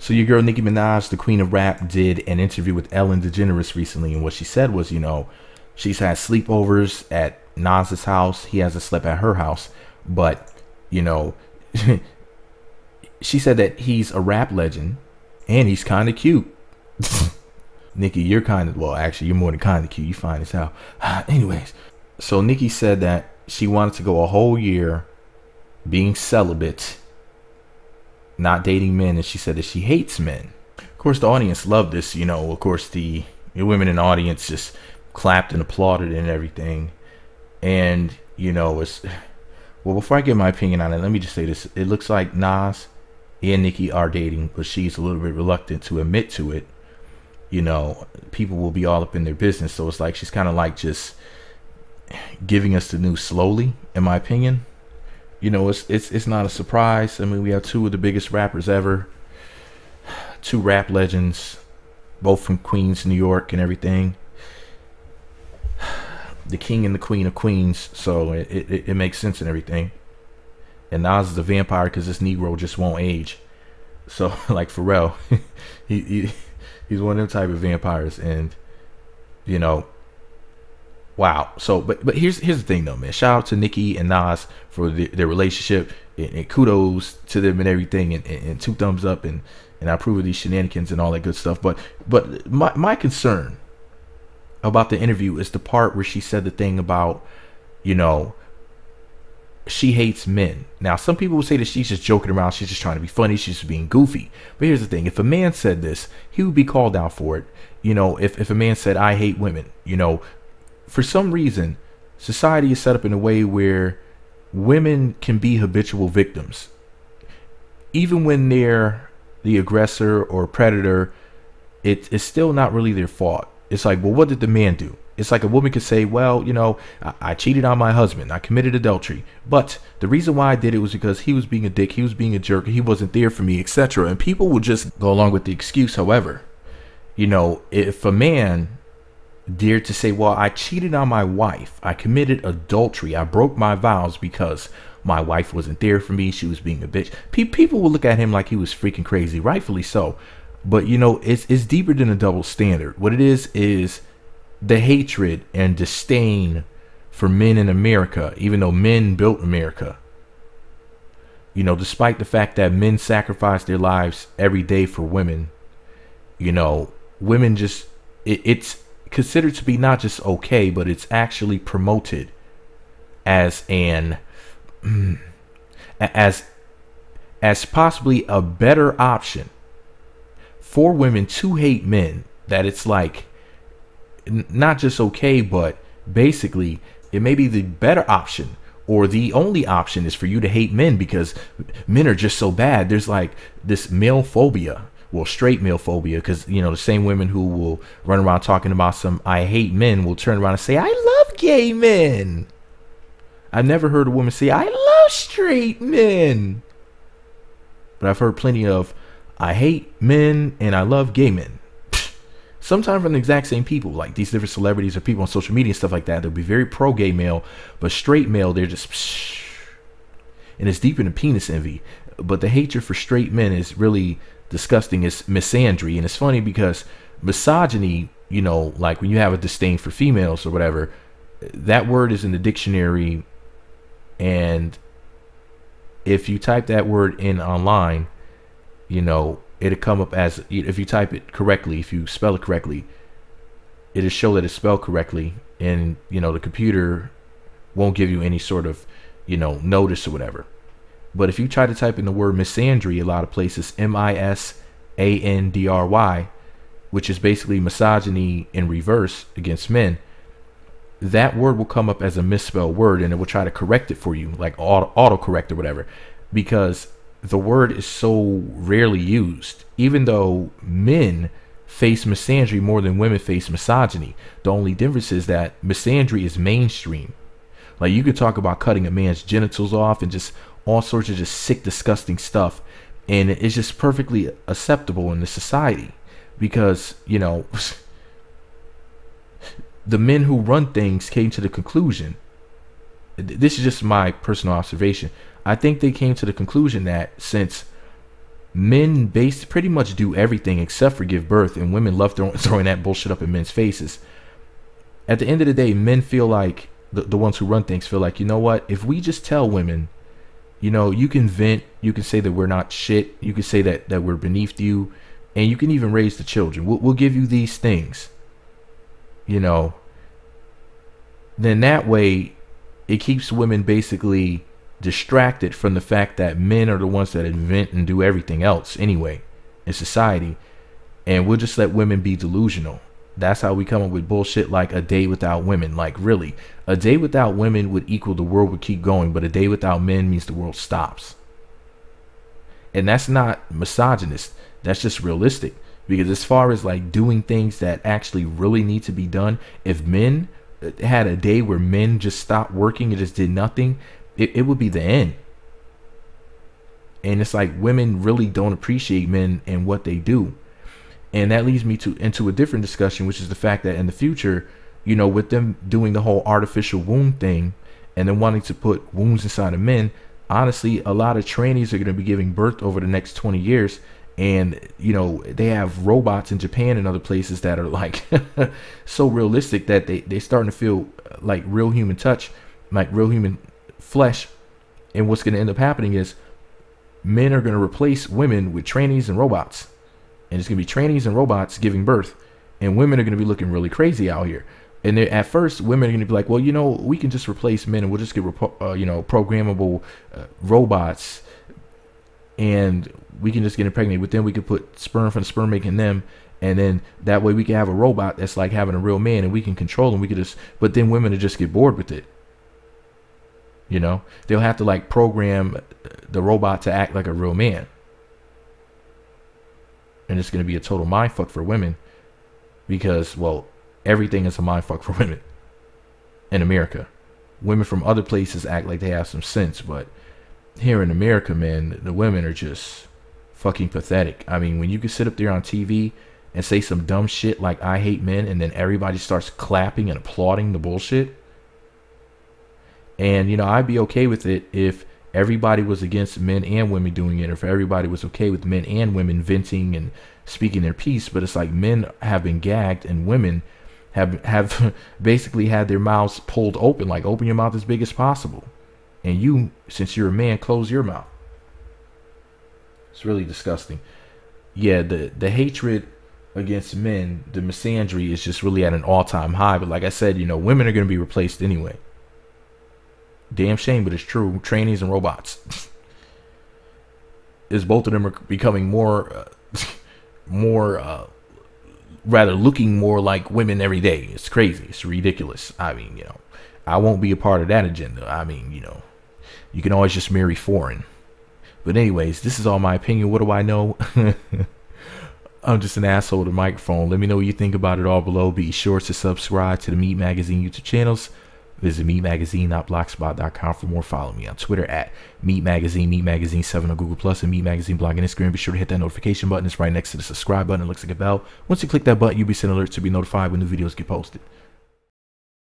So your girl Nicki Minaj, the queen of rap, did an interview with Ellen DeGeneres recently, and what she said was, she's had sleepovers at Nas's house. He hasn't slept at her house, but she said that he's a rap legend and he's kind of cute. Nicki, you're kind of, well, actually, you're more than kind of cute. You fine as hell. Anyways, so Nicki said that she wanted to go a whole year being celibate, not dating men, and she said that she hates men. Of course, the audience loved this. Of course, the women in the audience just clapped and applauded and everything. And it's, well, before I give my opinion on it, let me just say this. It looks like Nas and Nicki are dating, but she's a little bit reluctant to admit to it. People will be all up in their business, so it's like she's kind of like just giving us the news slowly, in my opinion. It's not a surprise. I mean, we have two of the biggest rappers ever, two rap legends, both from Queens, New York, and everything. The king and the queen of Queens, so it makes sense and everything. And Nas is a vampire because this Negro just won't age. So, like, Pharrell, he's one of them type of vampires, and wow. So, but here's the thing though, man. Shout out to Nicki and Nas for their relationship, and kudos to them and everything, and two thumbs up, and I approve of these shenanigans and all that good stuff. But my concern about the interview is the part where she said the thing about she hates men. Now, some people would say that she's just joking around, she's just trying to be funny, she's just being goofy. But here's the thing: if a man said this, he would be called out for it. If a man said, "I hate women," for some reason, society is set up in a way where women can be habitual victims. Even when they're the aggressor or predator, it's still not really their fault. It's like, well, what did the man do? It's like a woman could say, well, I cheated on my husband, I committed adultery, but the reason why I did it was because he was being a dick, he was being a jerk, he wasn't there for me, etc. And people will just go along with the excuse. However, if a man dared to say, well, I cheated on my wife, I committed adultery, I broke my vows because my wife wasn't there for me, she was being a bitch, people will look at him like he was freaking crazy, rightfully so. But it's deeper than a double standard. What it is the hatred and disdain for men in America, even though men built America. Despite the fact that men sacrifice their lives every day for women, women just, it's considered to be not just okay, but it's actually promoted as as possibly a better option for women to hate men. That it's like not just okay, but basically it may be the better option, or the only option is for you to hate men because men are just so bad. There's like this male phobia, well, straight male phobia, because the same women who will run around talking about some I hate men will turn around and say I love gay men. I've never heard a woman say I love straight men, but I've heard plenty of I hate men and I love gay men. Sometimes from the exact same people, like these different celebrities or people on social media and stuff like that. They'll be very pro gay male, but straight male, they're just and it's deeper than penis envy. But the hatred for straight men is really disgusting. It's misandry. And it's funny because misogyny, like when you have a disdain for females or whatever, that word is in the dictionary, and if you type that word in online, it'll come up as, if you type it correctly, if you spell it correctly, it'll show that it's spelled correctly, and the computer won't give you any sort of notice or whatever. But if you try to type in the word misandry, a lot of places, MISANDRY, which is basically misogyny in reverse against men, that word will come up as a misspelled word, and it will try to correct it for you, like autocorrect or whatever, because the word is so rarely used. Even though men face misandry more than women face misogyny, the only difference is that misandry is mainstream. Like, you could talk about cutting a man's genitals off and just all sorts of just sick, disgusting stuff, and it's just perfectly acceptable in the society because the men who run things came to the conclusion, this is just my personal observation, I think they came to the conclusion that since Men pretty much do everything except for give birth, and women love throwing that bullshit up in men's faces. At the end of the day, men feel like, the ones who run things feel like, you know what, if we just tell women, you know, you can vent, you can say that we're not shit, you can say that we're beneath you, and you can even raise the children. We'll give you these things, you know. Then that way, it keeps women basically distracted from the fact that men are the ones that invent and do everything else anyway in society, and we'll just let women be delusional. That's how we come up with bullshit like a day without women. Like, really, a day without women would equal the world would keep going, but a day without men means the world stops. And that's not misogynist, that's just realistic. Because as far as like doing things that actually really need to be done, if men had a day where men just stopped working and just did nothing, it would be the end. And it's like women really don't appreciate men and what they do. And that leads me into a different discussion, which is the fact that in the future, you know, with them doing the whole artificial womb thing and then wanting to put wombs inside of men, honestly, a lot of trannies are going to be giving birth over the next 20 years. And, you know, they have robots in Japan and other places that are like so realistic that they're starting to feel like real human touch, like real human flesh. And what's going to end up happening is men are going to replace women with trannies and robots. And it's going to be trannies and robots giving birth. And women are going to be looking really crazy out here. And at first, women are going to be like, well, you know, we can just replace men and we'll just get, you know, programmable robots. And we can just get impregnated. But then we could put sperm from the sperm making them. And then that way we can have a robot that's like having a real man and we can control them. We could just, but then women will just get bored with it. You know, they'll have to like program the robot to act like a real man. And it's going to be a total mindfuck for women because, well, everything is a mindfuck for women in America. Women from other places act like they have some sense, but here in America, man, the women are just fucking pathetic. I mean, when you can sit up there on TV and say some dumb shit like I hate men and then everybody starts clapping and applauding the bullshit. And, you know, I'd be okay with it if everybody was against men and women doing it, or if everybody was okay with men and women venting and speaking their piece. But it's like men have been gagged and women have basically had their mouths pulled open, like open your mouth as big as possible. And you, since you're a man, close your mouth. It's really disgusting. Yeah, the hatred against men, the misandry is just really at an all-time high. But like I said, you know, women are going to be replaced anyway. Damn shame, but it's true. Trannies and robots. Is both of them are becoming more rather looking more like women every day. It's crazy. It's ridiculous. I mean, you know, I won't be a part of that agenda. I mean, you know, you can always just marry foreign. But anyways, this is all my opinion. What do I know? I'm just an asshole with a microphone. Let me know what you think about it all below. Be sure to subscribe to the Meat Magazine YouTube channels. Visit meatmagazine.blogspot.com for more. Follow me on Twitter at Meat Magazine, Meat Magazine 7 on Google Plus, and Meat Magazine blog and Instagram. Be sure to hit that notification button. It's right next to the subscribe button. It looks like a bell. Once you click that button, you'll be sent alerts to be notified when new videos get posted.